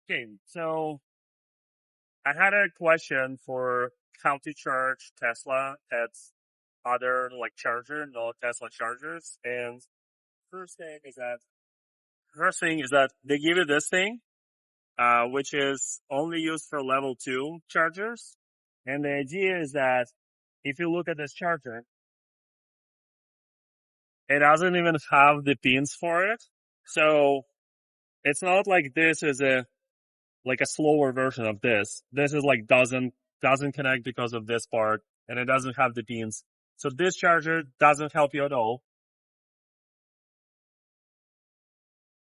Okay, so I had a question for how to charge Tesla at other like charger, no Tesla chargers. And first thing is that they give you this thing, which is only used for level 2 chargers. And the idea is that if you look at this charger, it doesn't even have the pins for it. So it's not like this is a slower version of this. This is like doesn't connect because of this part, and it doesn't have the pins. So this charger doesn't help you at all.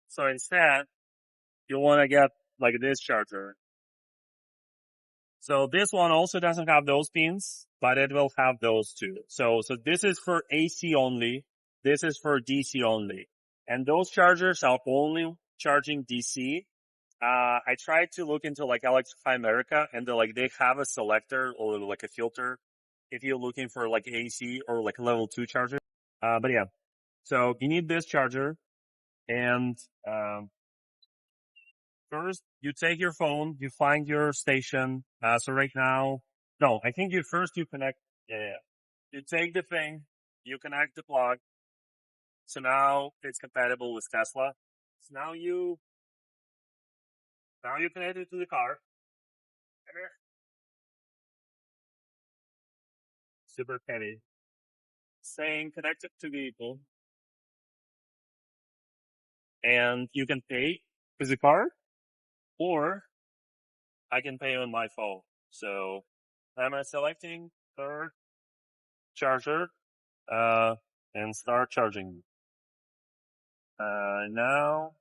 So instead, you want to get like this charger. So this one also doesn't have those pins, but it will have those too. So this is for AC only. This is for DC only. And those chargers are only charging DC. I tried to look into like Electrify America, and they have a selector or like a filter if you're looking for like AC or like level 2 charger. But yeah, so you need this charger, and first you take your phone, you find your station. So right now, no, I think you connect. Yeah. You take the thing, you connect the plug. So now it's compatible with Tesla. So now you connect it to the car. Super heavy. Saying connected to vehicle, and you can pay with the card, or I can pay on my phone. So I'm selecting third charger, and start charging. Now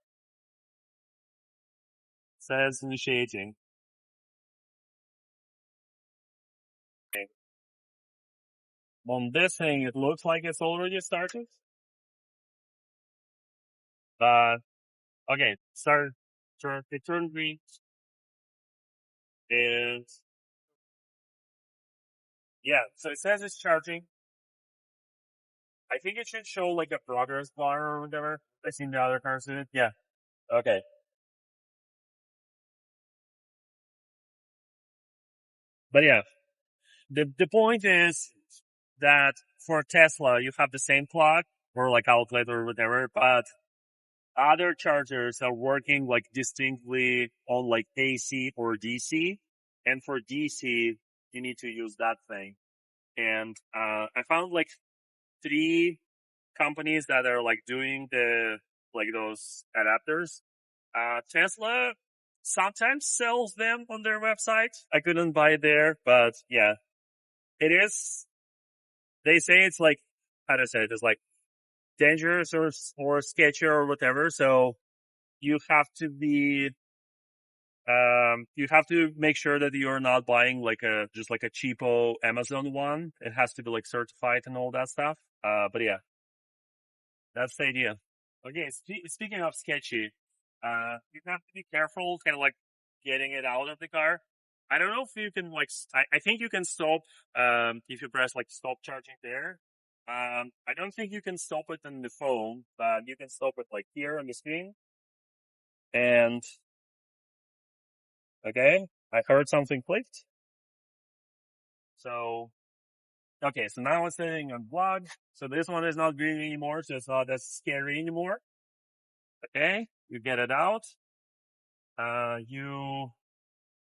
it says initiating. Okay. On this thing, it looks like it's already started. But okay, it turned green, and yeah, so it says it's charging. I think it should show like a progress bar or whatever. I've seen the other cars do it. Yeah. Okay. But yeah, the point is that for Tesla, you have the same plug or like outlet or whatever, but other chargers are working like distinctly on like AC or DC. And for DC, you need to use that thing. And, I found like 3 companies that are like doing those adapters. Tesla sometimes sells them on their website. I couldn't buy it there, but yeah, it is. They say it's like, how to say it, it's like dangerous or sketchy or whatever. So you have to be, you have to make sure that you're not buying just like a cheapo Amazon one. It has to be like certified and all that stuff. But yeah, that's the idea. Okay, speaking of sketchy, you have to be careful, kind of like getting it out of the car. I don't know if you can I think you can stop, if you press like stop charging there. I don't think you can stop it on the phone, but you can stop it like here on the screen. And okay, I heard something clicked. So, okay, so now it's saying on vlog. So this one is not green anymore, so it's not as scary anymore. Okay, you get it out. You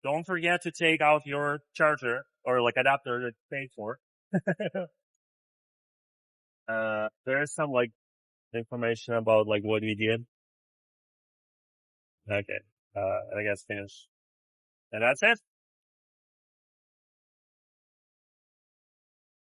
don't forget to take out your charger or like adapter that you paid for. There's some like information about like what we did. Okay. I guess finish. And that's it.